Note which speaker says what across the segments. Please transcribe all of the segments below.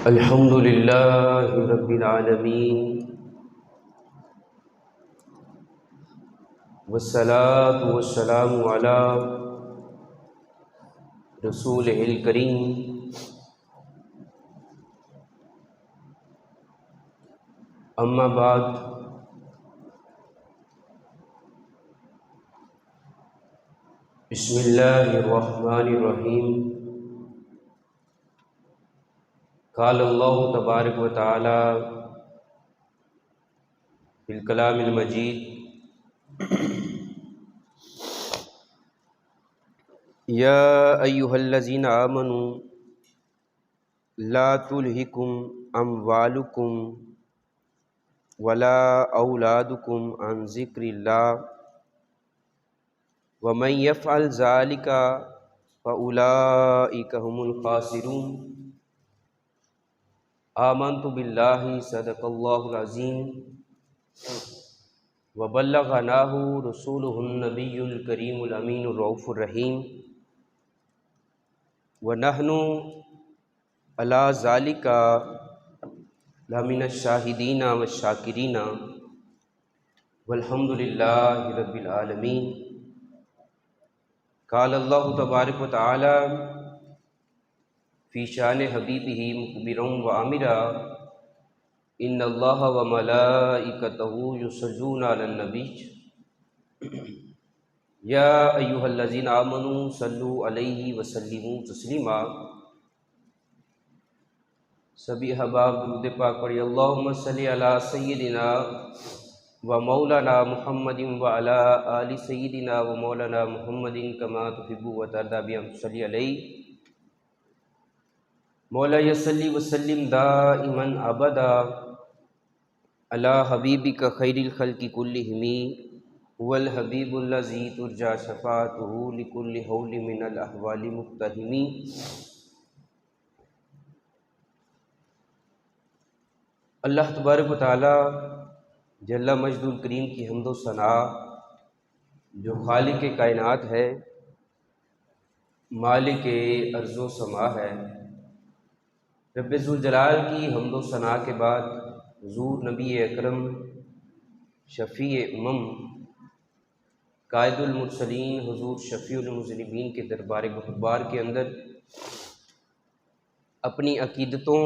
Speaker 1: الحمد للہ رب العالمین والصلاة والسلام علی رسولہ الکریم اما بعد بسم اللہ الرحمن الرحیم قال اللہ تبارک و تعالی فی الکلام المجید یا ایہا الذین آمنوا لا تلہکم اموالکم ولا اولادکم عن ذکر اللہ ومن یفعل ذلک فاولئک هم الخاسرون آمنت باللہ صدق اللہ العظیم وبلغناہ رسولہ النبی الکریم الامین الرؤوف الرحیم ونحن علی ذلک لمن الشاہدین والشاکرین والحمد للہ رب العالمین۔ قال اللہ تبارک و تعالی فی شان حبیبہ مخبرا وآمرا ان اللہ وملائکتہ یصلون علی النبی یا ایہا الذین آمنوا صلوا علیہ وسلموا تسلیما۔ سبھی احباب درود پاک پڑھی اللہم صلی علی سیدنا و مولانا محمد وعلی آل سیدنا و مولانا محمد کما تحب و ترضی بہم صلی علیہ مولا صلی وسلم دائما ابدا علی حبیبک خیر الخلق کلہم هو الحبیب الذی ترجی شفاعتہ لکل حول من الاحوال مقتحم۔ اللہ تبارک و تعالی جل مجد الکریم کی حمد و ثنا جو خالق کائنات ہے، مالک ارض و سما ہے، رب ذوالجلال کی حمد و ثنا کے بعد حضور نبی اکرم شفیع امم قائد المرسلین حضور شفیع المذنبین کے دربار گفتگوار کے اندر اپنی عقیدتوں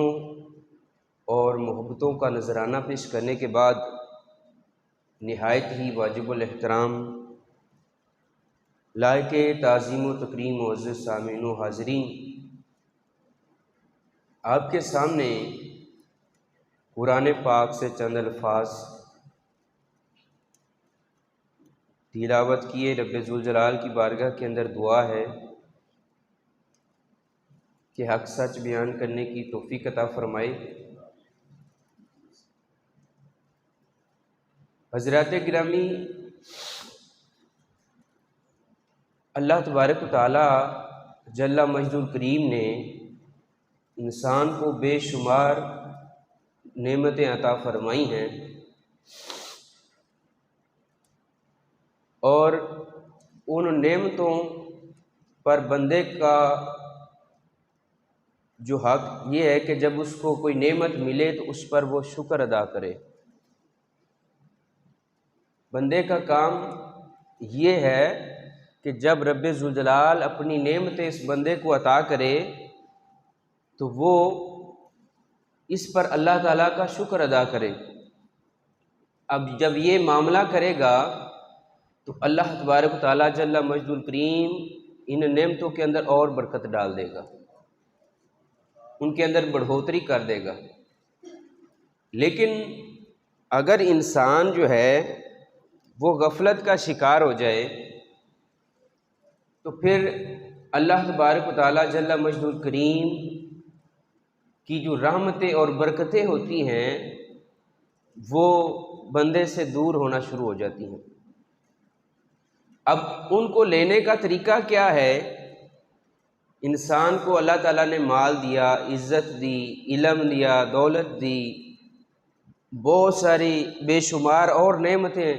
Speaker 1: اور محبتوں کا نذرانہ پیش کرنے کے بعد نہایت ہی واجب الاحترام لائق تعظیم و تکریم معزز سامعین و حاضرین، آپ کے سامنے قرآن پاک سے چند الفاظ تلاوت کیے۔ رب ذوالجلال کی بارگاہ کے اندر دعا ہے کہ حق سچ بیان کرنے کی توفیق عطا فرمائے۔ حضرات گرامی، اللہ تبارک و تعالی جل مجد الکریم نے انسان کو بے شمار نعمتیں عطا فرمائی ہیں، اور ان نعمتوں پر بندے کا جو حق یہ ہے کہ جب اس کو کوئی نعمت ملے تو اس پر وہ شکر ادا کرے۔ بندے کا کام یہ ہے کہ جب رب ذوالجلال اپنی نعمتیں اس بندے کو عطا کرے تو وہ اس پر اللہ تعالیٰ کا شکر ادا کرے۔ اب جب یہ معاملہ کرے گا تو اللہ تبارک و تعالیٰ جل مجد الکریم ان نعمتوں کے اندر اور برکت ڈال دے گا، ان کے اندر بڑھوتری کر دے گا۔ لیکن اگر انسان جو ہے وہ غفلت کا شکار ہو جائے تو پھر اللہ تبارک و تعالیٰ جل مجد الکریم کی جو رحمتیں اور برکتیں ہوتی ہیں وہ بندے سے دور ہونا شروع ہو جاتی ہیں۔ اب ان کو لینے کا طریقہ کیا ہے؟ انسان کو اللہ تعالیٰ نے مال دیا، عزت دی، علم دیا، دولت دی، بہت ساری بے شمار اور نعمتیں،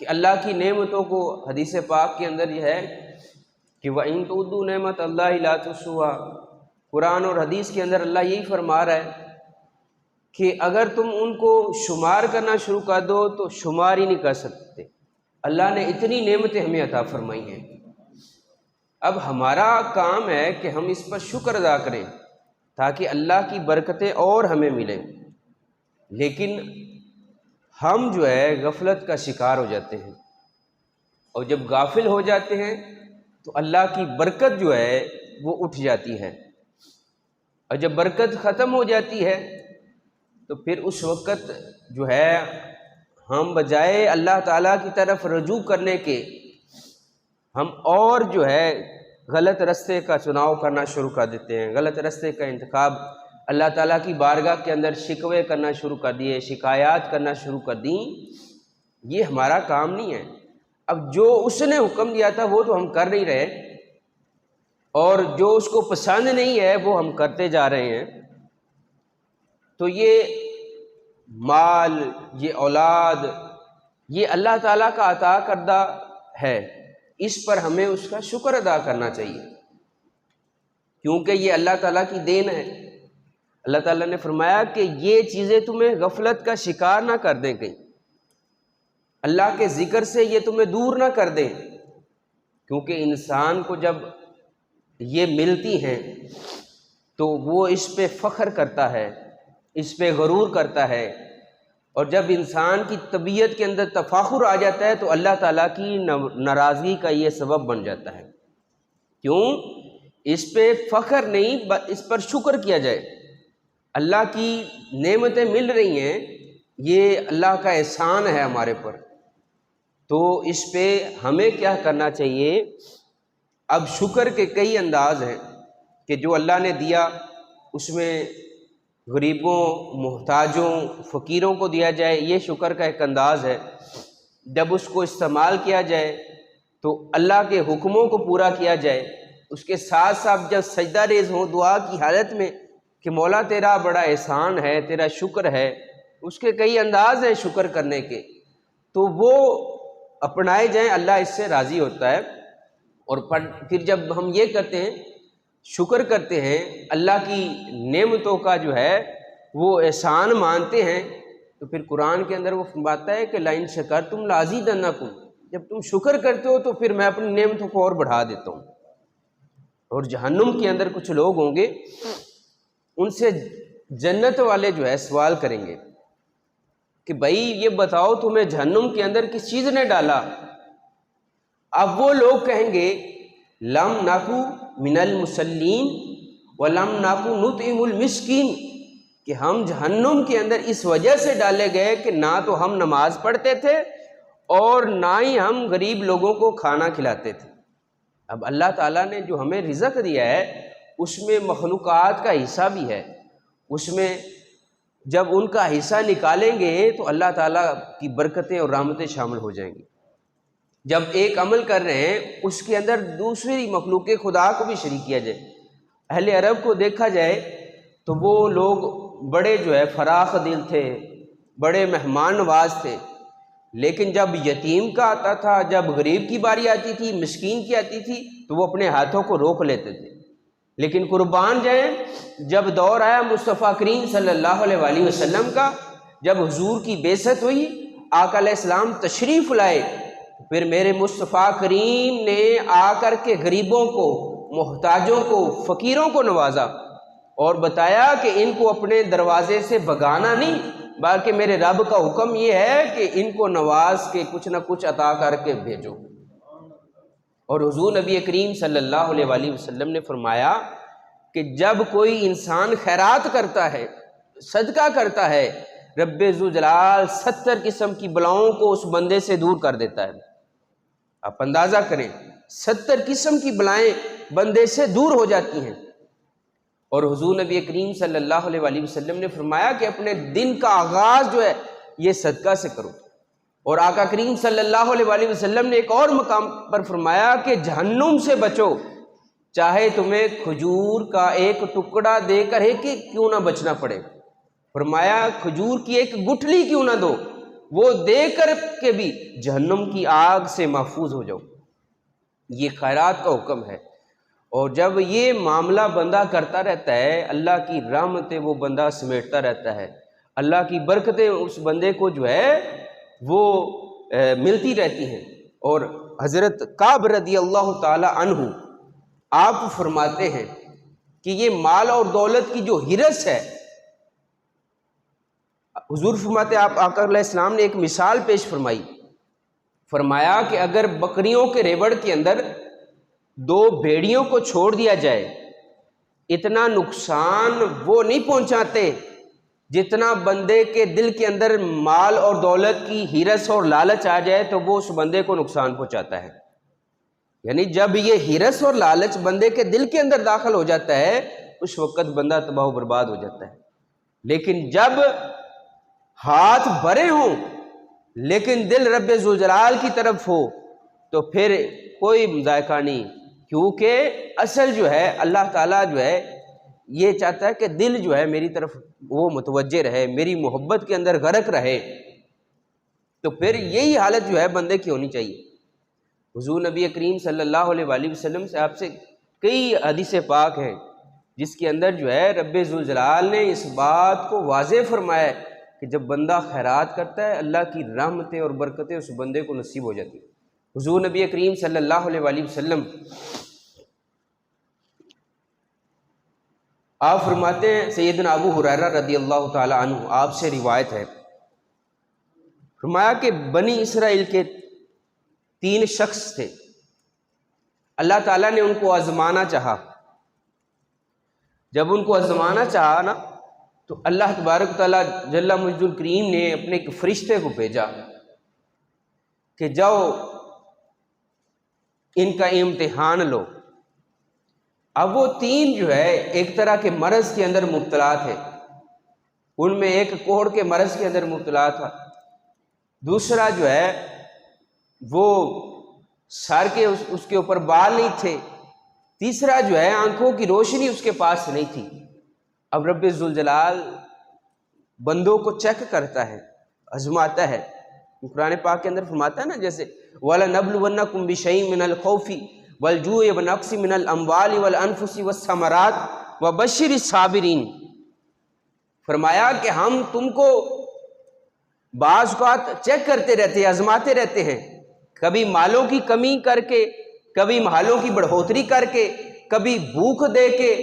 Speaker 1: کہ اللہ کی نعمتوں کو حدیث پاک کے اندر یہ ہے کہ وَإِن تُعُدُّوا نِعْمَتَ اللَّهِ لَا تُحْصُوهَا، قرآن اور حدیث کے اندر اللہ یہی فرما رہا ہے کہ اگر تم ان کو شمار کرنا شروع کر دو تو شمار ہی نہیں کر سکتے۔ اللہ نے اتنی نعمتیں ہمیں عطا فرمائی ہیں، اب ہمارا کام ہے کہ ہم اس پر شکر ادا کریں تاکہ اللہ کی برکتیں اور ہمیں ملیں۔ لیکن ہم جو ہے غفلت کا شکار ہو جاتے ہیں، اور جب غافل ہو جاتے ہیں تو اللہ کی برکت جو ہے وہ اٹھ جاتی ہے، اور جب برکت ختم ہو جاتی ہے تو پھر اس وقت جو ہے ہم بجائے اللہ تعالیٰ کی طرف رجوع کرنے کے ہم اور جو ہے غلط رستے کا چناؤ کرنا شروع کر دیتے ہیں، غلط رستے کا انتخاب، اللہ تعالیٰ کی بارگاہ کے اندر شکوے کرنا شروع کر دیے، شکایات کرنا شروع کر دیں۔ یہ ہمارا کام نہیں ہے۔ اب جو اس نے حکم دیا تھا وہ تو ہم کر نہیں رہے، اور جو اس کو پسند نہیں ہے وہ ہم کرتے جا رہے ہیں۔ تو یہ مال، یہ اولاد، یہ اللہ تعالیٰ کا عطا کردہ ہے، اس پر ہمیں اس کا شکر ادا کرنا چاہیے، کیونکہ یہ اللہ تعالیٰ کی دین ہے۔ اللہ تعالیٰ نے فرمایا کہ یہ چیزیں تمہیں غفلت کا شکار نہ کر دیں، کہیں اللہ کے ذکر سے یہ تمہیں دور نہ کر دیں، کیونکہ انسان کو جب یہ ملتی ہیں تو وہ اس پہ فخر کرتا ہے، اس پہ غرور کرتا ہے، اور جب انسان کی طبیعت کے اندر تفاخر آ جاتا ہے تو اللہ تعالیٰ کی ناراضگی کا یہ سبب بن جاتا ہے۔ کیوں؟ اس پہ فخر نہیں، اس پر شکر کیا جائے۔ اللہ کی نعمتیں مل رہی ہیں، یہ اللہ کا احسان ہے ہمارے پر، تو اس پہ ہمیں کیا کرنا چاہیے؟ اب شکر کے کئی انداز ہیں کہ جو اللہ نے دیا اس میں غریبوں، محتاجوں، فقیروں کو دیا جائے، یہ شکر کا ایک انداز ہے۔ جب اس کو استعمال کیا جائے تو اللہ کے حکموں کو پورا کیا جائے، اس کے ساتھ ساتھ جب سجدہ ریز ہوں دعا کی حالت میں کہ مولا تیرا بڑا احسان ہے، تیرا شکر ہے، اس کے کئی انداز ہیں شکر کرنے کے، تو وہ اپنائے جائیں، اللہ اس سے راضی ہوتا ہے۔ اور پھر جب ہم یہ کرتے ہیں، شکر کرتے ہیں، اللہ کی نعمتوں کا جو ہے وہ احسان مانتے ہیں، تو پھر قرآن کے اندر وہ فرماتا ہے کہ لَإِن شَكَرْتُمْ لَأَزِيدَنَّكُمْ، جب تم شکر کرتے ہو تو پھر میں اپنی نعمتوں کو اور بڑھا دیتا ہوں۔ اور جہنم کے اندر کچھ لوگ ہوں گے، ان سے جنت والے جو ہے سوال کریں گے کہ بھائی یہ بتاؤ تمہیں جہنم کے اندر کس چیز نے ڈالا؟ اب وہ لوگ کہیں گے لم ناکو من المصلین ولم ناکو نطعم المسکین، کہ ہم جہنم کے اندر اس وجہ سے ڈالے گئے کہ نہ تو ہم نماز پڑھتے تھے اور نہ ہی ہم غریب لوگوں کو کھانا کھلاتے تھے۔ اب اللہ تعالیٰ نے جو ہمیں رزق دیا ہے اس میں مخلوقات کا حصہ بھی ہے، اس میں جب ان کا حصہ نکالیں گے تو اللہ تعالیٰ کی برکتیں اور رحمتیں شامل ہو جائیں گی۔ جب ایک عمل کر رہے ہیں اس کے اندر دوسری مخلوق خدا کو بھی شریک کیا جائے۔ اہل عرب کو دیکھا جائے تو وہ لوگ بڑے جو ہے فراخ دل تھے، بڑے مہمان نواز تھے، لیکن جب یتیم کا آتا تھا، جب غریب کی باری آتی تھی، مسکین کی آتی تھی، تو وہ اپنے ہاتھوں کو روک لیتے تھے۔ لیکن قربان جائیں، جب دور آیا مصطفیٰ کریم صلی اللہ علیہ وآلہ وسلم کا، جب حضور کی بعثت ہوئی، آقا علیہ السلام تشریف لائے، پھر میرے مصطفیٰ کریم نے آ کر کے غریبوں کو، محتاجوں کو، فقیروں کو نوازا اور بتایا کہ ان کو اپنے دروازے سے بھگانا نہیں، بلکہ میرے رب کا حکم یہ ہے کہ ان کو نواز کے کچھ نہ کچھ عطا کر کے بھیجو۔ اور حضور نبی کریم صلی اللہ علیہ وآلہ وسلم نے فرمایا کہ جب کوئی انسان خیرات کرتا ہے، صدقہ کرتا ہے، رب ذوالجلال 70 قسم کی بلاؤں کو اس بندے سے دور کر دیتا ہے۔ آپ اندازہ کریں، 70 قسم کی بلائیں بندے سے دور ہو جاتی ہیں۔ اور حضور نبی کریم صلی اللہ علیہ وآلہ وسلم نے فرمایا کہ اپنے دن کا آغاز جو ہے یہ صدقہ سے کرو۔ اور آقا کریم صلی اللہ علیہ وآلہ وسلم نے ایک اور مقام پر فرمایا کہ جہنم سے بچو، چاہے تمہیں کھجور کا ایک ٹکڑا دے کر ہی کیوں نہ بچنا پڑے۔ فرمایا کھجور کی ایک گٹھلی کیوں نہ دو، وہ دے کر کے بھی جہنم کی آگ سے محفوظ ہو جاؤ۔ یہ خیرات کا حکم ہے۔ اور جب یہ معاملہ بندہ کرتا رہتا ہے، اللہ کی رحمتیں وہ بندہ سمیٹتا رہتا ہے، اللہ کی برکتیں اس بندے کو جو ہے وہ ملتی رہتی ہیں۔ اور حضرت کعب رضی اللہ تعالی عنہ آپ فرماتے ہیں کہ یہ مال اور دولت کی جو ہرس ہے، حضور فرماتے آپ آقا علیہ السلام نے ایک مثال پیش فرمائی، فرمایا کہ اگر بکریوں کے ریوڑ کے اندر 2 بھیڑیوں کو چھوڑ دیا جائے، اتنا نقصان وہ نہیں پہنچاتے جتنا بندے کے دل کے اندر مال اور دولت کی ہرس اور لالچ آ جائے تو وہ اس بندے کو نقصان پہنچاتا ہے۔ یعنی جب یہ ہرس اور لالچ بندے کے دل کے اندر داخل ہو جاتا ہے، اس وقت بندہ تباہ و برباد ہو جاتا ہے۔ لیکن جب ہاتھ بھرے ہوں لیکن دل رب ذوالجلال کی طرف ہو تو پھر کوئی مذائقہ نہیں، کیونکہ اصل جو ہے اللہ تعالیٰ جو ہے یہ چاہتا ہے کہ دل جو ہے میری طرف وہ متوجہ رہے، میری محبت کے اندر غرق رہے، تو پھر یہی حالت جو ہے بندے کی ہونی چاہیے۔ حضور نبی کریم صلی اللہ علیہ وآلہ وسلم سے آپ سے کئی حدیث پاک ہیں جس کے اندر جو ہے رب ذوالجلال نے اس بات کو واضح فرمایا ہے کہ جب بندہ خیرات کرتا ہے اللہ کی رحمتیں اور برکتیں اس بندے کو نصیب ہو جاتی ہیں۔ حضور نبی کریم صلی اللہ علیہ وآلہ وسلم آپ فرماتے ہیں، سیدنا ابو ہریرہ رضی اللہ تعالی عنہ آپ سے روایت ہے، فرمایا کہ بنی اسرائیل کے 3 شخص تھے، اللہ تعالیٰ نے ان کو آزمانا چاہا۔ جب ان کو آزمانا چاہا نا تو اللہ تبارک تعالیٰ جل مجد الکریم نے اپنے ایک فرشتے کو بھیجا کہ جاؤ ان کا امتحان لو۔ اب وہ 3 جو ہے ایک طرح کے مرض کے اندر مبتلا تھے، ان میں ایک کوڑ کے مرض کے اندر مبتلا تھا، دوسرا جو ہے وہ سر کے اس کے اوپر بال نہیں تھے، تیسرا جو ہے آنکھوں کی روشنی اس کے پاس نہیں تھی۔ اب رب ذوالجلال بندوں کو چیک کرتا ہے، آزماتا ہے۔ قرآن پاک کے اندر فرماتا ہے نا، جیسے وَلَنَبْلُوَنَّكُمْ بِشَيْءٍ مِّنَ الْخَوْفِ وَالْجُوعِ وَنَقْصٍ مِّنَ الْأَمْوَالِ وَالْأَنفُسِ وَالثَّمَرَاتِ وَبَشِّرِ الصَّابِرِينَ، فرمایا کہ ہم تم کو بعض اوقات چیک کرتے رہتے ہیں، آزماتے رہتے ہیں، کبھی مالوں کی کمی کر کے، کبھی مالوں کی بڑھوتری کر کے، کبھی بھوک دے کے،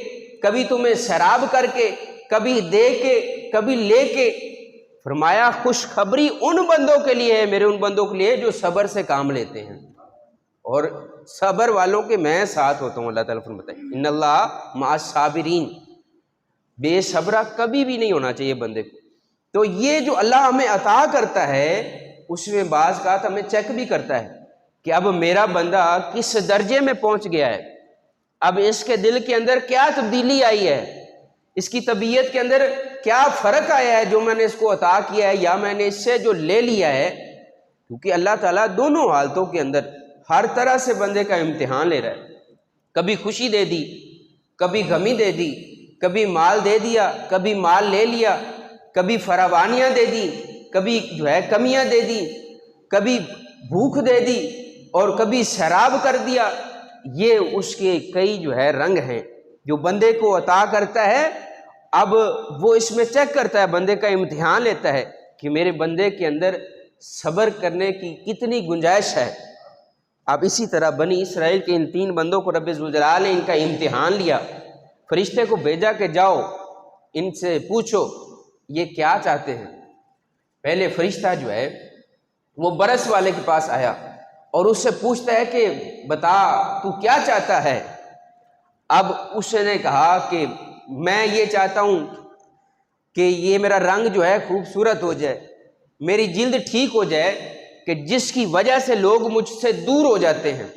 Speaker 1: کبھی تمہیں سیراب کر کے، کبھی دے کے، کبھی لے کے۔ فرمایا خوشخبری ان بندوں کے لیے ہے، میرے ان بندوں کے لیے جو صبر سے کام لیتے ہیں، اور صبر والوں کے میں ساتھ ہوتا ہوں۔ اللہ تعالیٰ فرماتا ہے ان اللہ مع الصابرین، بے صبرہ کبھی بھی نہیں ہونا چاہیے بندے کو۔ تو یہ جو اللہ ہمیں عطا کرتا ہے اس میں بعض اوقات ہمیں چیک بھی کرتا ہے کہ اب میرا بندہ کس درجے میں پہنچ گیا ہے، اب اس کے دل کے اندر کیا تبدیلی آئی ہے، اس کی طبیعت کے اندر کیا فرق آیا ہے جو میں نے اس کو عطا کیا ہے یا میں نے اس سے جو لے لیا ہے۔ کیونکہ اللہ تعالیٰ دونوں حالتوں کے اندر ہر طرح سے بندے کا امتحان لے رہا ہے، کبھی خوشی دے دی، کبھی غمی دے دی، کبھی مال دے دیا، کبھی مال لے لیا، کبھی فراوانیاں دے دی، کبھی جو ہے کمیاں دے دی، کبھی بھوک دے دی اور کبھی سیراب کر دیا۔ یہ اس کے کئی جو ہے رنگ ہیں جو بندے کو عطا کرتا ہے۔ اب وہ اس میں چیک کرتا ہے، بندے کا امتحان لیتا ہے کہ میرے بندے کے اندر صبر کرنے کی کتنی گنجائش ہے۔ اب اسی طرح بنی اسرائیل کے ان 3 بندوں کو رب ذوالجلال نے ان کا امتحان لیا، فرشتے کو بھیجا کہ جاؤ ان سے پوچھو یہ کیا چاہتے ہیں۔ پہلے فرشتہ جو ہے وہ برس والے کے پاس آیا اور اس سے پوچھتا ہے کہ بتا تو کیا چاہتا ہے۔ اب اس نے کہا کہ میں یہ چاہتا ہوں کہ یہ میرا رنگ جو ہے خوبصورت ہو جائے، میری جلد ٹھیک ہو جائے کہ جس کی وجہ سے لوگ مجھ سے دور ہو جاتے ہیں،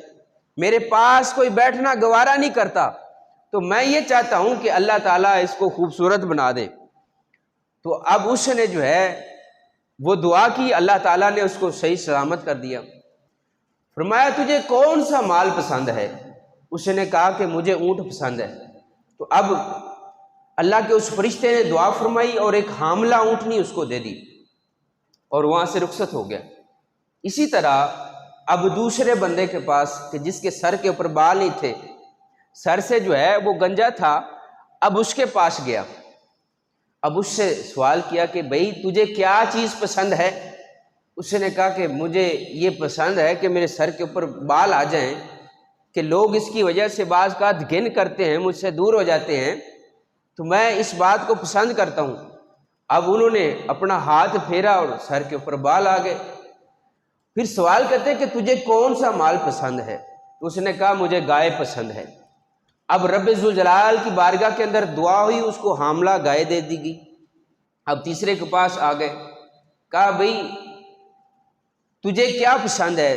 Speaker 1: میرے پاس کوئی بیٹھنا گوارا نہیں کرتا، تو میں یہ چاہتا ہوں کہ اللہ تعالیٰ اس کو خوبصورت بنا دے۔ تو اب اس نے جو ہے وہ دعا کی، اللہ تعالیٰ نے اس کو صحیح سلامت کر دیا۔ فرمایا تجھے کون سا مال پسند ہے؟ اس نے کہا کہ مجھے اونٹ پسند ہے۔ تو اب اللہ کے اس فرشتے نے دعا فرمائی اور ایک حاملہ اونٹنی اس کو دے دی اور وہاں سے رخصت ہو گیا۔ اسی طرح اب دوسرے بندے کے پاس کہ جس کے سر کے اوپر بال نہیں تھے، سر سے جو ہے وہ گنجا تھا، اب اس کے پاس گیا، اب اس سے سوال کیا کہ بھئی تجھے کیا چیز پسند ہے؟ اس نے کہا کہ مجھے یہ پسند ہے کہ میرے سر کے اوپر بال آ جائیں، کہ لوگ اس کی وجہ سے بعض اوقات گھن کرتے ہیں، مجھ سے دور ہو جاتے ہیں، تو میں اس بات کو پسند کرتا ہوں۔ اب انہوں نے اپنا ہاتھ پھیرا اور سر کے اوپر بال آ گئے۔ پھر سوال کرتے کہ تجھے کون سا مال پسند ہے؟ تو اس نے کہا مجھے گائے پسند ہے۔ اب رب ذوالجلال کی بارگاہ کے اندر دعا ہوئی، اس کو حاملہ گائے دے دی گئی۔ اب تیسرے کے پاس آ گئے، کہا بھئی تجھے کیا پسند ہے؟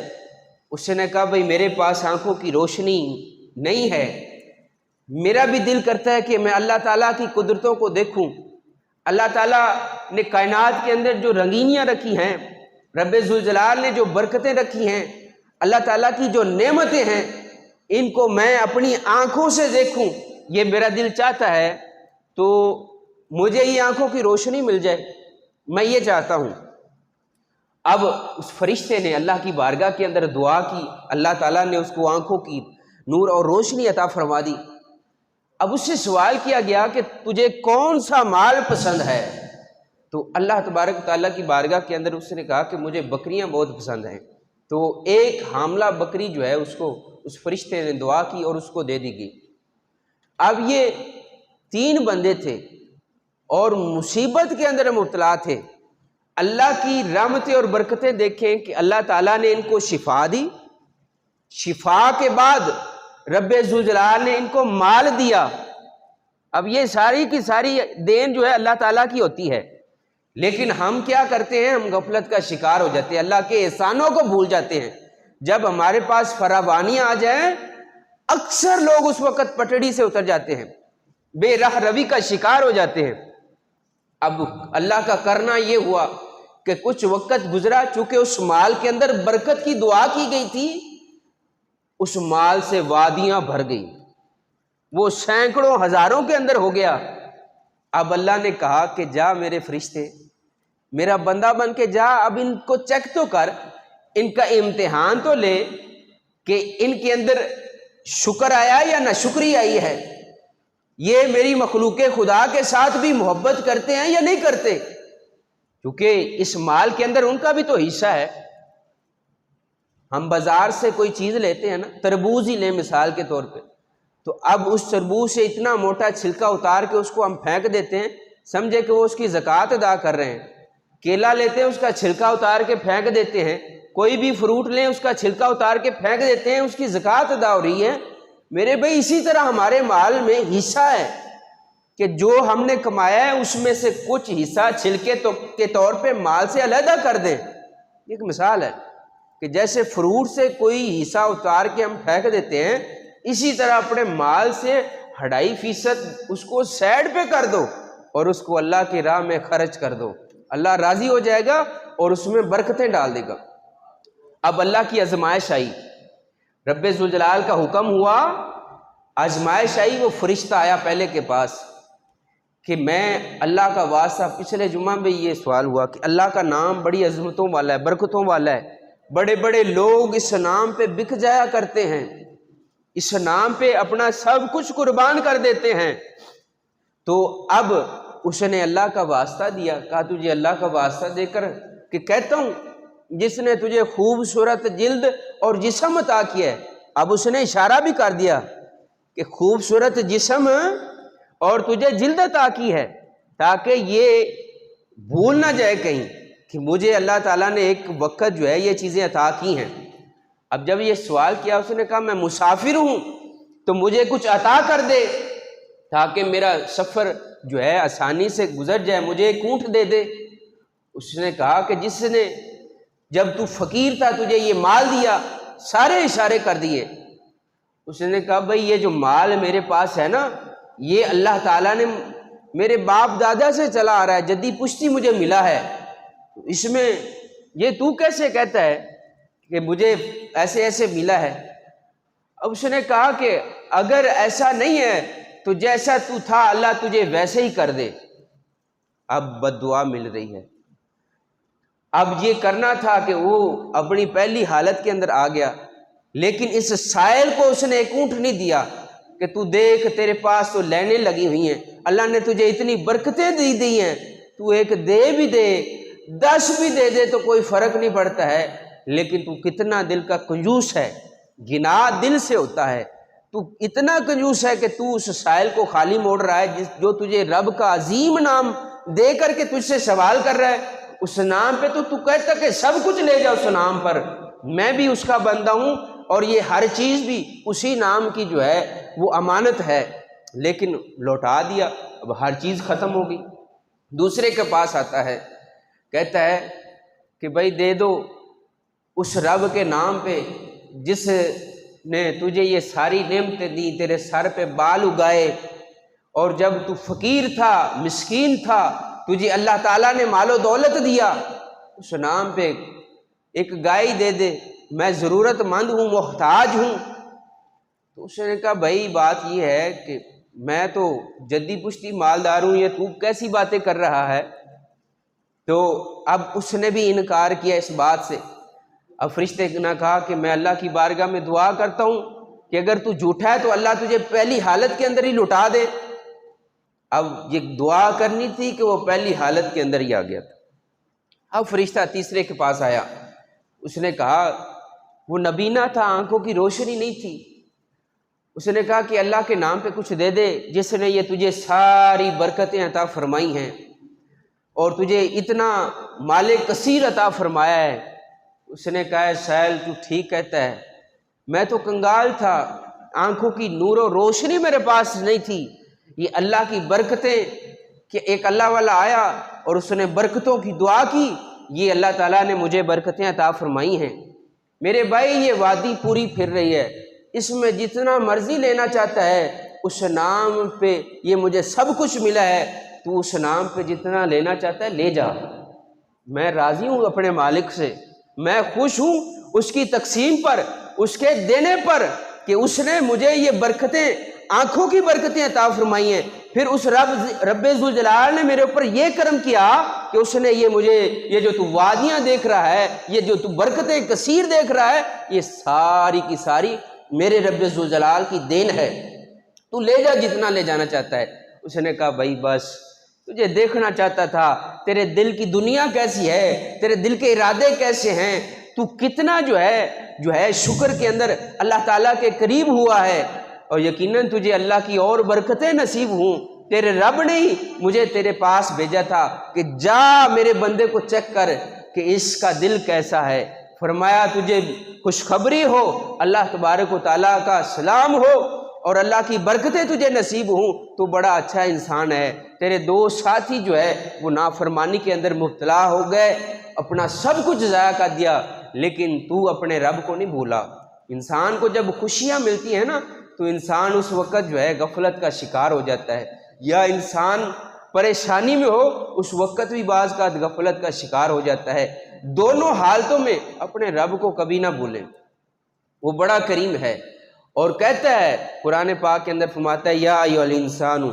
Speaker 1: اس نے کہا بھئی میرے پاس آنکھوں کی روشنی نہیں ہے، میرا بھی دل کرتا ہے کہ میں اللہ تعالیٰ کی قدرتوں کو دیکھوں۔ اللہ تعالیٰ نے کائنات کے اندر جو رنگینیاں رکھی ہیں، رب ذوالجلال نے جو برکتیں رکھی ہیں، اللہ تعالیٰ کی جو نعمتیں ہیں، ان کو میں اپنی آنکھوں سے دیکھوں، یہ میرا دل چاہتا ہے، تو مجھے یہ آنکھوں کی روشنی مل جائے، میں یہ چاہتا ہوں۔ اب اس فرشتے نے اللہ کی بارگاہ کے اندر دعا کی، اللہ تعالیٰ نے اس کو آنکھوں کی نور اور روشنی عطا فرما دی۔ اب اس سے سوال کیا گیا کہ تجھے کون سا مال پسند ہے؟ تو اللہ تبارک تعالیٰ کی بارگاہ کے اندر اس نے کہا کہ مجھے بکریاں بہت پسند ہیں۔ تو ایک حاملہ بکری جو ہے اس کو اس فرشتے نے دعا کی اور اس کو دے دی گئی۔ اب یہ 3 بندے تھے اور مصیبت کے اندر مبتلا تھے۔ اللہ کی رحمتیں اور برکتیں دیکھیں کہ اللہ تعالیٰ نے ان کو شفا دی، شفا کے بعد رب ذوالجلال نے ان کو مال دیا۔ اب یہ ساری کی ساری دین جو ہے اللہ تعالیٰ کی ہوتی ہے، لیکن ہم کیا کرتے ہیں؟ ہم غفلت کا شکار ہو جاتے ہیں، اللہ کے احسانوں کو بھول جاتے ہیں۔ جب ہمارے پاس فراوانی آ جائے، اکثر لوگ اس وقت پٹڑی سے اتر جاتے ہیں، بے راہ روی کا شکار ہو جاتے ہیں۔ اب اللہ کا کرنا یہ ہوا کہ کچھ وقت گزرا، چونکہ اس مال کے اندر برکت کی دعا کی گئی تھی، اس مال سے وادیاں بھر گئی، وہ سینکڑوں ہزاروں کے اندر ہو گیا۔ اب اللہ نے کہا کہ جا میرے فرشتے، میرا بندہ بن کے جا، اب ان کو چیک تو کر، ان کا امتحان تو لے کہ ان کے اندر شکر آیا یا نہ شکری آئی ہے، یہ میری مخلوق خدا کے ساتھ بھی محبت کرتے ہیں یا نہیں کرتے، کیونکہ اس مال کے اندر ان کا بھی تو حصہ ہے۔ ہم بازار سے کوئی چیز لیتے ہیں نا، تربوز ہی لیں مثال کے طور پہ، تو اب اس تربوز سے اتنا موٹا چھلکا اتار کے اس کو ہم پھینک دیتے ہیں، سمجھے کہ وہ اس کی زکوٰۃ ادا کر رہے ہیں۔ کیلا لیتے ہیں، اس کا چھلکا اتار کے پھینک دیتے ہیں، کوئی بھی فروٹ لیں، اس کا چھلکا اتار کے پھینک دیتے ہیں، اس کی زکوٰۃ ادا ہو رہی ہے۔ میرے بھائی اسی طرح ہمارے مال میں حصہ ہے کہ جو ہم نے کمایا ہے اس میں سے کچھ حصہ چھلکے کے طور پہ مال سے علیحدہ کر دیں۔ ایک مثال ہے کہ جیسے فروٹ سے کوئی حصہ اتار کے ہم پھینک دیتے ہیں، اسی طرح اپنے مال سے 2.5% اس کو سائڈ پہ کر دو اور اس کو اللہ کی راہ میں خرچ کر دو، اللہ راضی ہو جائے گا اور اس میں برکتیں ڈال دے گا۔ اب اللہ کی آزمائش آئی، رب ذوالجلال کا حکم ہوا، آزمائش آئی، وہ فرشتہ آیا پہلے کے پاس کہ میں اللہ کا واسطہ، پچھلے جمعہ میں یہ سوال ہوا کہ اللہ کا نام بڑی عظمتوں والا ہے، برکتوں والا ہے، بڑے بڑے لوگ اس نام پہ بک جایا کرتے ہیں، اس نام پہ اپنا سب کچھ قربان کر دیتے ہیں۔ تو اب اس نے اللہ کا واسطہ دیا، کہا تجھے اللہ کا واسطہ دے کر کہ کہتا ہوں جس نے تجھے خوبصورت جلد اور جسم عطا کیا ہے۔ اب اس نے اشارہ بھی کر دیا کہ خوبصورت جسم اور تجھے جلد عطا کی ہے، تاکہ یہ بھول نہ جائے کہیں کہ مجھے اللہ تعالیٰ نے ایک وقت جو ہے یہ چیزیں عطا کی ہیں۔ اب جب یہ سوال کیا، اس نے کہا میں مسافر ہوں تو مجھے کچھ عطا کر دے تاکہ میرا سفر جو ہے آسانی سے گزر جائے، مجھے ایک اونٹ دے دے۔ اس نے کہا کہ جس نے جب تو فقیر تھا تجھے یہ مال دیا، سارے اشارے کر دیے۔ اس نے کہا بھئی یہ جو مال میرے پاس ہے نا، یہ اللہ تعالیٰ نے میرے باپ دادا سے چلا آ رہا ہے، جدی پشتی مجھے ملا ہے، اس میں یہ تو کیسے کہتا ہے کہ مجھے ایسے ایسے ملا ہے؟ اب اس نے کہا کہ اگر ایسا نہیں ہے تو جیسا تو تھا اللہ تجھے ویسے ہی کر دے۔ اب بد دعا مل رہی ہے۔ اب یہ کرنا تھا کہ وہ اپنی پہلی حالت کے اندر آ گیا، لیکن اس سائل کو اس نے ایک اونٹ نہیں دیا، کہ تو دیکھ تیرے پاس تو لینیں لگی ہوئی ہیں، اللہ نے تجھے اتنی برکتیں دی ہیں، تو ایک دے بھی دے 10 بھی دے دے تو کوئی فرق نہیں پڑتا ہے، لیکن تو کتنا دل کا کنجوس ہے، گنا دل سے ہوتا ہے، تو اتنا کنجوس ہے کہ تو اس سائل کو خالی موڑ رہا ہے جو تجھے رب کا عظیم نام دے کر کے تجھ سے سوال کر رہا ہے، اس نام پہ تو کہتا کہ سب کچھ لے جاؤ اس نام پر، میں بھی اس کا بندہ ہوں اور یہ ہر چیز بھی اسی نام کی جو ہے وہ امانت ہے، لیکن لوٹا دیا، اب ہر چیز ختم ہو گئی۔ دوسرے کے پاس آتا ہے، کہتا ہے کہ بھائی دے دو اس رب کے نام پہ جس نے تجھے یہ ساری نعمتیں دی، تیرے سر پہ بال اگائے، اور جب تو فقیر تھا مسکین تھا تجھے اللہ تعالیٰ نے مال و دولت دیا، اس نام پہ ایک گائے دے دے، میں ضرورت مند ہوں، محتاج ہوں۔ تو اس نے کہا بھائی بات یہ ہے کہ میں تو جدی پشتی مالدار ہوں، یہ تو کیسی باتیں کر رہا ہے؟ تو اب اس نے بھی انکار کیا اس بات سے۔ اب فرشتے نے کہا کہ میں اللہ کی بارگاہ میں دعا کرتا ہوں کہ اگر تو جھوٹا ہے تو اللہ تجھے پہلی حالت کے اندر ہی لٹا دے۔ اب یہ دعا کرنی تھی کہ وہ پہلی حالت کے اندر ہی آ گیا تھا۔ اب فرشتہ تیسرے کے پاس آیا، اس نے کہا وہ نبینا تھا، آنکھوں کی روشنی نہیں تھی، اس نے کہا کہ اللہ کے نام پہ کچھ دے دے جس نے یہ تجھے ساری برکتیں عطا فرمائی ہیں اور تجھے اتنا مال کثیر عطا فرمایا ہے۔ اس نے کہا سائل تو ٹھیک کہتا ہے، میں تو کنگال تھا، آنکھوں کی نور و روشنی میرے پاس نہیں تھی، یہ اللہ کی برکتیں کہ ایک اللہ والا آیا اور اس نے برکتوں کی دعا کی، یہ اللہ تعالیٰ نے مجھے برکتیں عطا فرمائی ہیں۔ میرے بھائی یہ وادی پوری پھر رہی ہے، اس میں جتنا مرضی لینا چاہتا ہے اس نام پہ یہ مجھے سب کچھ ملا ہے، تو اس نام پہ جتنا لینا چاہتا ہے لے جا، میں راضی ہوں اپنے مالک سے، میں خوش ہوں اس کی تقسیم پر، اس کے دینے پر کہ اس نے مجھے یہ برکتیں آنکھوں کی برکتیں عطا فرمائی ہیں۔ پھر اس رب ذوالجلال نے میرے اوپر یہ کرم کیا کہ اس نے یہ مجھے یہ جو تو وادیاں دیکھ رہا ہے، یہ جو تو برکتیں کثیر دیکھ رہا ہے، یہ ساری کی ساری میرے رب ذوالجلال کی دین ہے، تو لے جا جتنا لے جانا چاہتا ہے۔ اس نے کہا بھائی بس تجھے دیکھنا چاہتا تھا تیرے دل کی دنیا کیسی ہے، تیرے دل کے ارادے کیسے ہیں، تو کتنا جو ہے شکر کے اندر اللہ تعالیٰ کے قریب ہوا ہے، اور یقیناً تجھے اللہ کی اور برکتیں نصیب ہوں۔ تیرے رب نے ہی مجھے تیرے پاس بھیجا تھا کہ جا میرے بندے کو چیک کر کہ اس کا دل کیسا ہے۔ فرمایا تجھے خوشخبری ہو، اللہ تبارک و تعالیٰ کا سلام ہو اور اللہ کی برکتیں تجھے نصیب ہوں، تو بڑا اچھا انسان ہے۔ تیرے دو ساتھی جو ہے وہ نافرمانی کے اندر مبتلا ہو گئے، اپنا سب کچھ ضائع کر دیا، لیکن تو اپنے رب کو نہیں بھولا۔ انسان کو جب خوشیاں ملتی ہیں نا تو انسان اس وقت جو ہے غفلت کا شکار ہو جاتا ہے، یا انسان پریشانی میں ہو اس وقت بھی بعض کا غفلت کا شکار ہو جاتا ہے۔ دونوں حالتوں میں اپنے رب کو کبھی نہ بھولیں، وہ بڑا کریم ہے۔ اور کہتا ہے قرآن پاک کے اندر فرماتا ہے یا ایھا الانسان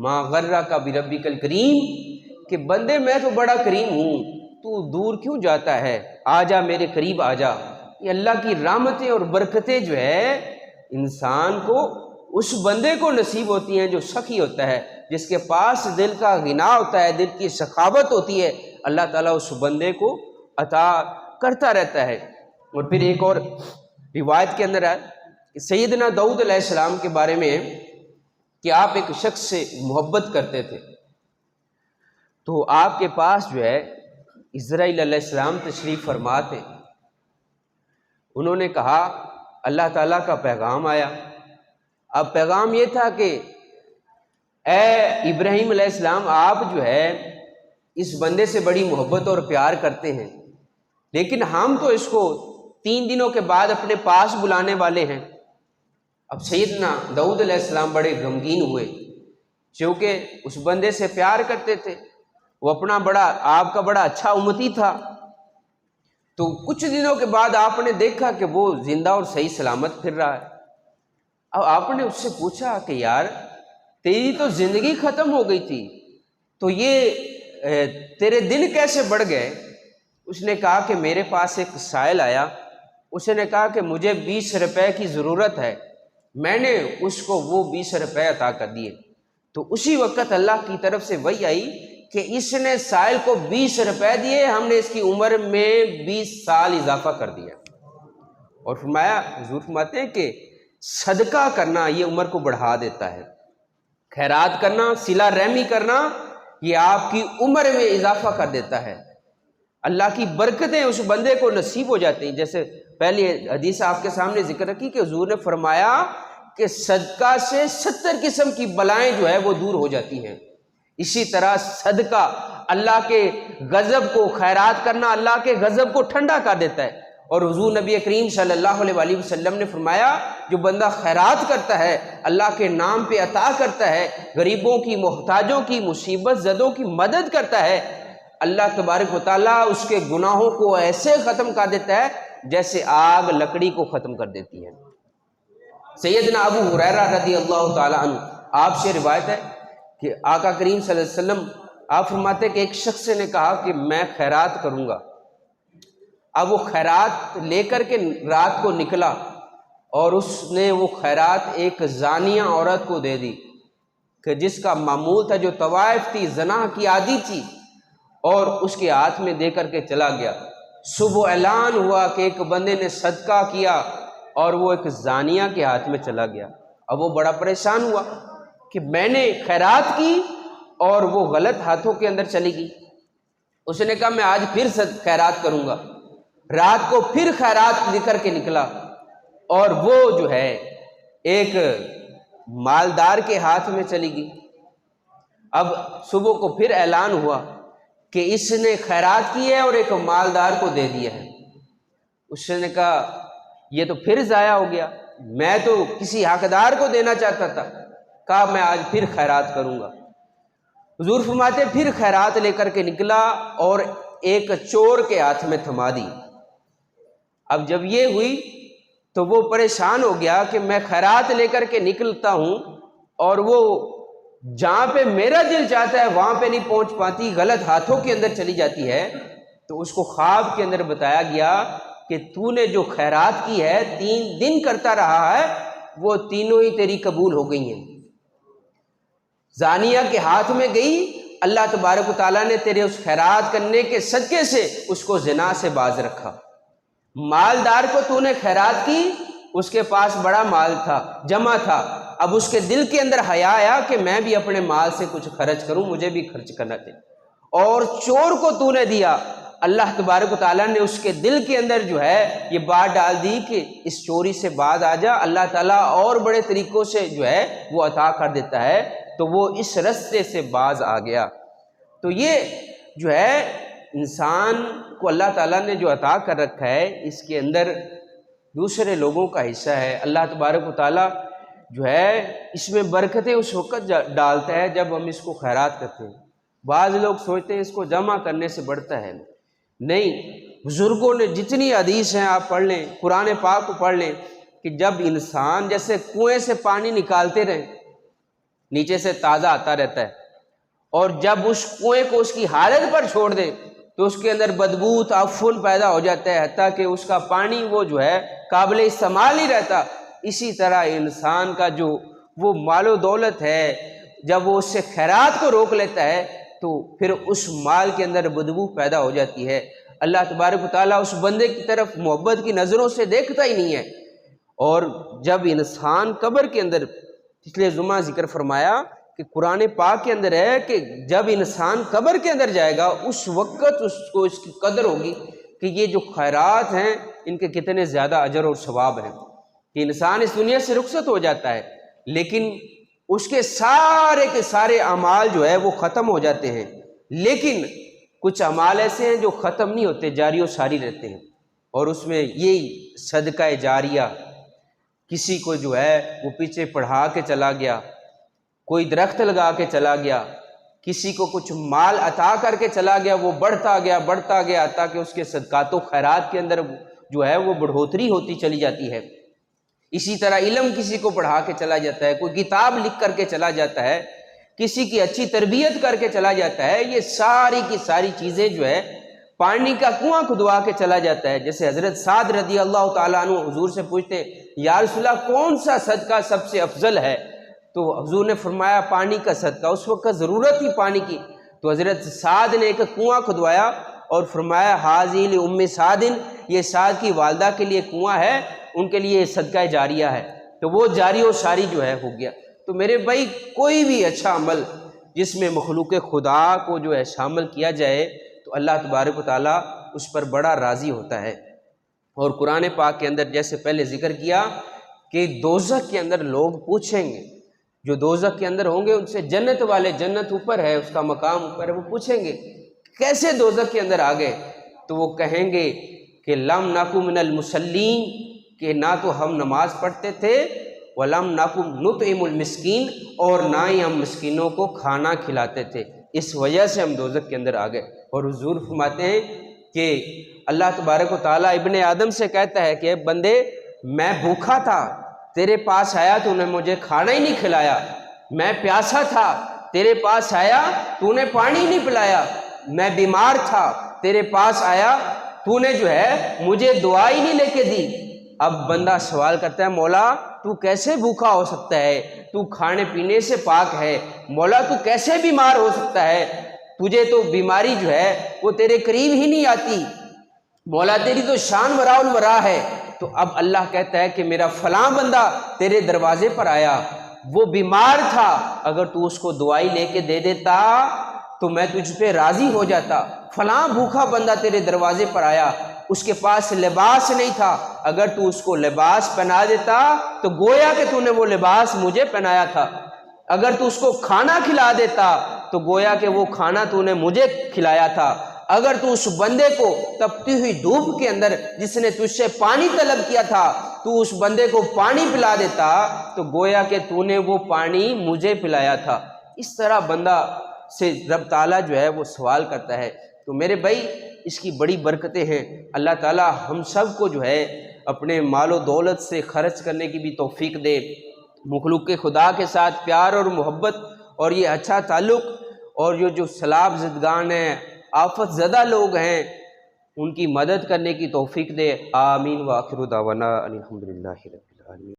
Speaker 1: ما غرک بربک الکریم، کہ بندے میں تو بڑا کریم ہوں، تو دور کیوں جاتا ہے، آ جا میرے قریب آ جا۔ یہ اللہ کی رحمتیں اور برکتیں جو ہے انسان کو اس بندے کو نصیب ہوتی ہیں جو سخی ہوتا ہے، جس کے پاس دل کا غنا ہوتا ہے، دل کی سخاوت ہوتی ہے، اللہ تعالیٰ اس بندے کو عطا کرتا رہتا ہے۔ اور پھر ایک اور روایت کے اندر ہے کہ سیدنا داؤد علیہ السلام کے بارے میں کہ آپ ایک شخص سے محبت کرتے تھے، تو آپ کے پاس جو ہے اسرائیل علیہ السلام تشریف فرما تھے۔ انہوں نے کہا اللہ تعالیٰ کا پیغام آیا۔ اب پیغام یہ تھا کہ اے ابراہیم علیہ السلام، آپ جو ہے اس بندے سے بڑی محبت اور پیار کرتے ہیں، لیکن ہم تو اس کو 3 دنوں کے بعد اپنے پاس بلانے والے ہیں۔ اب سیدنا داؤد علیہ السلام بڑے غمگین ہوئے، کیونکہ اس بندے سے پیار کرتے تھے، وہ آپ کا بڑا اچھا امتی تھا۔ تو کچھ دنوں کے بعد آپ نے دیکھا کہ وہ زندہ اور صحیح سلامت پھر رہا ہے۔ اب آپ نے اس سے پوچھا کہ یار تیری تو زندگی ختم ہو گئی تھی، تو یہ تیرے دن کیسے بڑھ گئے؟ اس نے کہا کہ میرے پاس ایک سائل آیا، اس نے کہا کہ مجھے 20 روپے کی ضرورت ہے، میں نے اس کو وہ 20 روپے عطا کر دیے۔ تو اسی وقت اللہ کی طرف سے وحی آئی کہ اس نے سائل کو 20 روپے دیے، ہم نے اس کی عمر میں 20 سال اضافہ کر دیا۔ اور فرمایا، حضور فرماتے ہیں کہ صدقہ کرنا یہ عمر کو بڑھا دیتا ہے، خیرات کرنا، صلہ رحمی کرنا یہ آپ کی عمر میں اضافہ کر دیتا ہے، اللہ کی برکتیں اس بندے کو نصیب ہو جاتی ہیں۔ جیسے پہلی حدیث آپ کے سامنے ذکر رکھی کہ حضور نے فرمایا کہ صدقہ سے 70 قسم کی بلائیں جو ہے وہ دور ہو جاتی ہیں۔ اسی طرح صدقہ اللہ کے غضب کو، خیرات کرنا اللہ کے غضب کو ٹھنڈا کر دیتا ہے۔ اور حضور نبی کریم صلی اللہ علیہ وآلہ وسلم نے فرمایا، جو بندہ خیرات کرتا ہے، اللہ کے نام پہ عطا کرتا ہے، غریبوں کی، محتاجوں کی، مصیبت زدوں کی مدد کرتا ہے، اللہ تبارک و تعالیٰ اس کے گناہوں کو ایسے ختم کر دیتا ہے جیسے آگ لکڑی کو ختم کر دیتی ہے۔ سیدنا ابو ہریرہ رضی اللہ تعالیٰ عنہ، آپ سے روایت ہے کہ آقا کریم صلی اللہ علیہ وسلم آپ فرماتے کہ ایک شخص نے کہا کہ میں خیرات کروں گا۔ اب وہ خیرات لے کر کے رات کو نکلا اور اس نے وہ خیرات ایک زانیہ عورت کو دے دی کہ جس کا معمول تھا، جو طوائف تھی، زنا کی عادی تھی، اور اس کے ہاتھ میں دے کر کے چلا گیا۔ صبح اعلان ہوا کہ ایک بندے نے صدقہ کیا اور وہ ایک زانیہ کے ہاتھ میں چلا گیا۔ اب وہ بڑا پریشان ہوا کہ میں نے خیرات کی اور وہ غلط ہاتھوں کے اندر چلی گئی۔ اس نے کہا میں آج پھر خیرات کروں گا۔ رات کو پھر خیرات لے کر کے نکلا اور وہ جو ہے ایک مالدار کے ہاتھ میں چلی گئی۔ اب صبح کو پھر اعلان ہوا کہ اس نے خیرات کی ہے اور ایک مالدار کو دے دیا ہے۔ اس نے کہا یہ تو پھر ضائع ہو گیا، میں تو کسی حقدار کو دینا چاہتا تھا۔ کہا میں آج پھر خیرات کروں گا۔ حضور فرماتے پھر خیرات لے کر کے نکلا اور ایک چور کے ہاتھ میں تھما دی۔ اب جب یہ ہوئی تو وہ پریشان ہو گیا کہ میں خیرات لے کر کے نکلتا ہوں اور وہ جہاں پہ میرا دل چاہتا ہے وہاں پہ نہیں پہنچ پاتی، غلط ہاتھوں کے اندر چلی جاتی ہے۔ تو اس کو خواب کے اندر بتایا گیا کہ تو نے جو خیرات کی ہے 3 دن کرتا رہا ہے، وہ تینوں ہی تیری قبول ہو گئی ہیں۔ زانیہ کے ہاتھ میں گئی، اللہ تبارک و تعالیٰ نے تیرے اس خیرات کرنے کے صدقے سے اس کو زنا سے باز رکھا۔ مالدار کو تو نے خیرات کی، اس کے پاس بڑا مال تھا، جمع تھا، اب اس کے دل کے اندر حیا آیا کہ میں بھی اپنے مال سے کچھ خرچ کروں، مجھے بھی خرچ کرنا چاہیے۔ اور چور کو تو نے دیا، اللہ تبارک و تعالیٰ نے اس کے دل کے اندر جو ہے یہ بات ڈال دی کہ اس چوری سے باز آ جا، اللہ تعالیٰ اور بڑے طریقوں سے جو ہے وہ عطا کر دیتا ہے، تو وہ اس رستے سے باز آ گیا۔ تو یہ جو ہے انسان کو اللہ تعالیٰ نے جو عطا کر رکھا ہے، اس کے اندر دوسرے لوگوں کا حصہ ہے۔ اللہ تبارک و تعالیٰ جو ہے اس میں برکتیں اس وقت ڈالتا ہے جب ہم اس کو خیرات کرتے ہیں۔ بعض لوگ سوچتے ہیں اس کو جمع کرنے سے بڑھتا ہے، نہیں، بزرگوں نے جتنی حدیث ہیں آپ پڑھ لیں، قرآن پاک کو پڑھ لیں کہ جب انسان جیسے کنویں سے پانی نکالتے رہیں، نیچے سے تازہ آتا رہتا ہے، اور جب اس کنویں کو اس کی حالت پر چھوڑ دیں تو اس کے اندر بدبو، تعفن پیدا ہو جاتا ہے، حتیٰ کہ اس کا پانی وہ جو ہے قابل استعمال نہیں رہتا۔ اسی طرح انسان کا جو وہ مال و دولت ہے، جب وہ اس سے خیرات کو روک لیتا ہے تو پھر اس مال کے اندر بدبو پیدا ہو جاتی ہے۔ اللہ تبارک و تعالیٰ اس بندے کی طرف محبت کی نظروں سے دیکھتا ہی نہیں ہے۔ اور جب انسان قبر کے اندر، پچھلے جمعہ ذکر فرمایا کہ قرآن پاک کے اندر ہے کہ جب انسان قبر کے اندر جائے گا اس وقت اس کو اس کی قدر ہوگی کہ یہ جو خیرات ہیں ان کے کتنے زیادہ اجر اور ثواب ہیں، کہ انسان اس دنیا سے رخصت ہو جاتا ہے لیکن اس کے سارے کے سارے اعمال جو ہے وہ ختم ہو جاتے ہیں، لیکن کچھ اعمال ایسے ہیں جو ختم نہیں ہوتے، جاری و ساری رہتے ہیں۔ اور اس میں یہی صدقہ جاریہ، کسی کو جو ہے وہ پیچھے پڑھا کے چلا گیا، کوئی درخت لگا کے چلا گیا، کسی کو کچھ مال عطا کر کے چلا گیا، وہ بڑھتا گیا تاکہ اس کے صدقات و خیرات کے اندر جو ہے وہ بڑھوتری ہوتی چلی جاتی ہے۔ اسی طرح علم کسی کو پڑھا کے چلا جاتا ہے، کوئی کتاب لکھ کر کے چلا جاتا ہے، کسی کی اچھی تربیت کر کے چلا جاتا ہے، یہ ساری کی ساری چیزیں جو ہے پانی کا کنواں کھدوا کے چلا جاتا ہے۔ جیسے حضرت سعد رضی اللہ تعالیٰ عنہ حضور سے پوچھتے یا رسول اللہ کون سا صدقہ سب سے افضل ہے؟ تو حضور نے فرمایا پانی کا صدقہ، اس وقت ضرورت تھی پانی کی۔ تو حضرت سعد نے ایک کنواں کھدوایا اور فرمایا حاذی لأم سعد، یہ سعد کی والدہ کے لیے کنواں ہے، ان کے لیے صدقہ جاریہ ہے۔ تو وہ جاری و ساری جو ہے ہو گیا۔ تو میرے بھائی کوئی بھی اچھا عمل جس میں مخلوق خدا کو جو ہے شامل کیا جائے تو اللہ تبارک و تعالیٰ اس پر بڑا راضی ہوتا ہے۔ اور قرآن پاک کے اندر جیسے پہلے ذکر کیا کہ دوزخ کے اندر لوگ پوچھیں گے، جو دوزخ کے اندر ہوں گے ان سے جنت والے، جنت اوپر ہے، اس کا مقام اوپر ہے، وہ پوچھیں گے کیسے دوزخ کے اندر آ گئے؟ تو وہ کہیں گے کہ لم نکو من المصلین، کہ نہ تو ہم نماز پڑھتے تھے، ولم نکو نطعم المسکین، اور نہ ہی ہم مسکینوں کو کھانا کھلاتے تھے، اس وجہ سے ہم دوزخ کے اندر آ گئے۔ اور حضور فرماتے ہیں کہ اللہ تبارک و تعالیٰ ابن آدم سے کہتا ہے کہ اے بندے میں بھوکا تھا، تیرے پاس آیا تو نے مجھے کھانا ہی نہیں کھلایا، میں پیاسا تھا، تیرے پاس آیا تو نے پانی نہیں پلایا، میں بیمار تھا، تیرے پاس آیا تو نے جو ہے مجھے دعا ہی نہیں لے کے دی۔ اب بندہ سوال کرتا ہے مولا تو کیسے بھوکا ہو سکتا ہے، تو کھانے پینے سے پاک ہے، مولا تو کیسے بیمار ہو سکتا ہے، تجھے تو بیماری جو ہے وہ تیرے قریب ہی نہیں آتی، مولا تیری تو شان وراء الورا ہے۔ تو اب اللہ کہتا ہے کہ میرا فلاں بندہ تیرے دروازے پر آیا، وہ بیمار تھا، اگر تو اس کو دوائی لے کے دے دیتا تو میں تجھ پہ راضی ہو جاتا۔ فلاں بھوکا بندہ تیرے دروازے پر آیا، اس کے پاس لباس نہیں تھا، اگر تو اس کو لباس پہنا دیتا تو گویا کہ تو نے وہ لباس مجھے پہنایا تھا، اگر تو اس کو کھانا کھلا دیتا تو گویا کہ وہ کھانا تو نے مجھے کھلایا تھا، اگر تو اس بندے کو تپتی ہوئی دھوپ کے اندر جس نے تجھ سے پانی طلب کیا تھا تو اس بندے کو پانی پلا دیتا تو گویا کہ تو نے وہ پانی مجھے پلایا تھا۔ اس طرح بندہ سے رب تعالیٰ جو ہے وہ سوال کرتا ہے۔ تو میرے بھائی اس کی بڑی برکتیں ہیں، اللہ تعالیٰ ہم سب کو جو ہے اپنے مال و دولت سے خرچ کرنے کی بھی توفیق دے، مخلوق خدا کے ساتھ پیار اور محبت اور یہ اچھا تعلق، اور جو سلاب زدگان ہیں، آفت زدہ لوگ ہیں، ان کی مدد کرنے کی توفیق دے۔ آمین وآخر دعوانا الحمدللہ رب العالمین۔